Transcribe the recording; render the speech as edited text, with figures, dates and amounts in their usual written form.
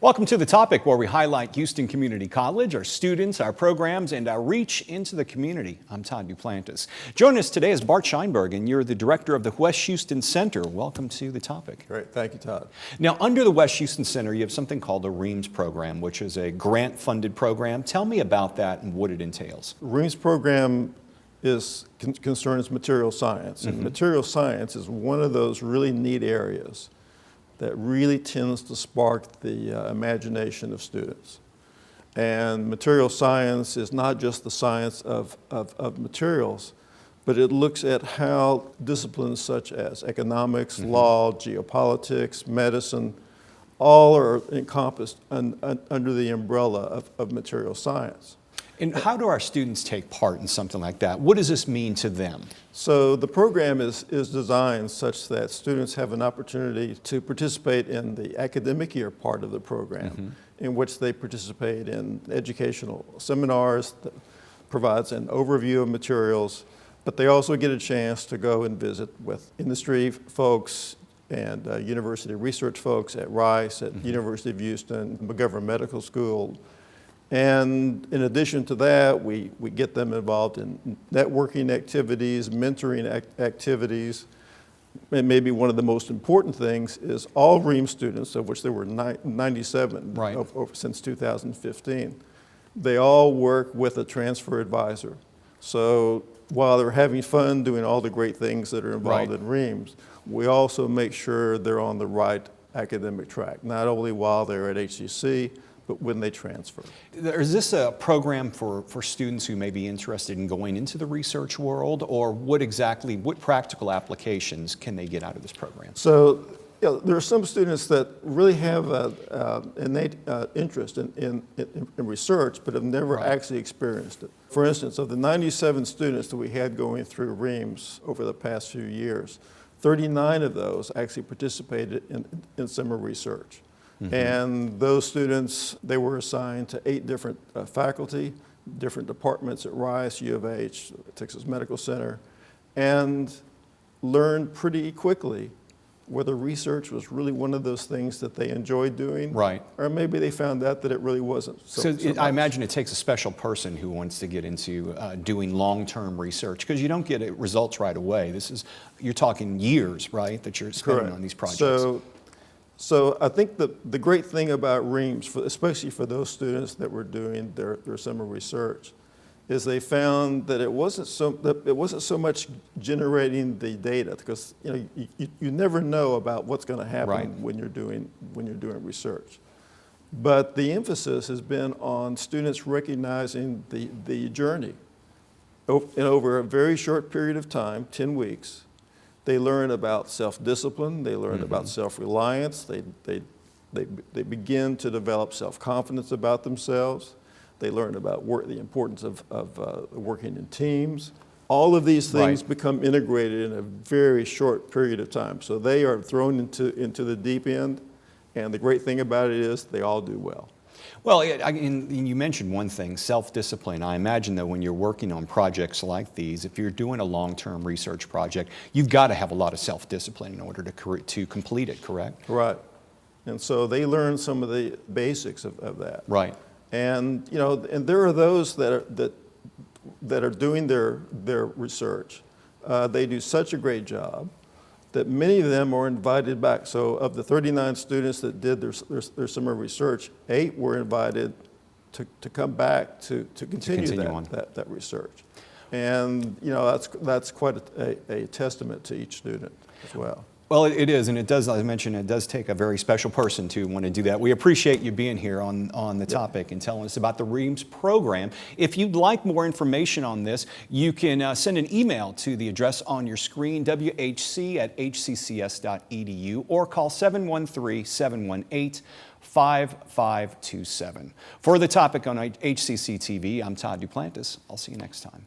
Welcome to The Topic, where we highlight Houston Community College, our students, our programs, and our reach into the community. I'm Todd Duplantis. Joining us today is Bart Sheinberg, and you're the director of the West Houston Center. Welcome to The Topic. Great. Thank you, Todd. Now, under the West Houston Center, you have something called the REEMS program, which is a grant-funded program. Tell me about that and what it entails. REEMS program concerns material science, and material science is one of those really neat areas that really tends to spark the imagination of students. And material science is not just the science of materials, but it looks at how disciplines such as economics, law, geopolitics, medicine, all are encompassed under the umbrella of material science. And how do our students take part in something like that? What does this mean to them? So the program is designed such that students have an opportunity to participate in the academic year part of the program, in which they participate in educational seminars that provides an overview of materials, but they also get a chance to go and visit with industry folks and university research folks at Rice, at University of Houston, McGovern Medical School. And in addition to that, we get them involved in networking activities, mentoring activities. And maybe one of the most important things is all REEMS students, of which there were 97 since 2015, they all work with a transfer advisor. So while they're having fun doing all the great things that are involved in REEMS, we also make sure they're on the right academic track, not only while they're at HCC, but when they transfer. Is this a program for students who may be interested in going into the research world, or what practical applications can they get out of this program? So there are some students that really have an innate interest in research, but have never actually experienced it. For instance, of the 97 students that we had going through REEMS over the past few years, 39 of those actually participated in summer research. And those students, they were assigned to 8 different faculty, different departments at Rice, U of H, Texas Medical Center, and learned pretty quickly whether research was really one of those things that they enjoyed doing, or maybe they found out that it really wasn't. So I imagine it takes a special person who wants to get into doing long-term research, because you don't get results right away. You're talking years, right, that you're spending on these projects. So I think the great thing about REEMS, especially for those students that were doing their summer research, is they found that it wasn't so much generating the data, because you never know about what's going to happen when you're doing research. But the emphasis has been on students recognizing the journey. Over a very short period of time, 10 weeks, they learn about self-discipline, they learn about self-reliance, they begin to develop self-confidence about themselves, they learn about the importance of working in teams. All of these things become integrated in a very short period of time. So they are thrown into the deep end, and the great thing about it is they all do well. Well, you mentioned one thing, self-discipline. I imagine that when you're working on projects like these, if you're doing a long-term research project, you've got to have a lot of self-discipline in order to complete it, correct? Right. And so they learn some of the basics of that. Right. And and there are those that are doing their research. They do such a great job that many of them are invited back. So of the 39 students that did their summer research, 8 were invited to come back to continue that research. And that's quite a testament to each student as well. Well, it is, and it does, as I mentioned, it does take a very special person to want to do that. We appreciate you being here on The Topic and telling us about the REEMS program. If you'd like more information on this, you can send an email to the address on your screen, whc@hccs.edu, or call 713-718-5527. For The Topic on HCC TV, I'm Todd Duplantis. I'll see you next time.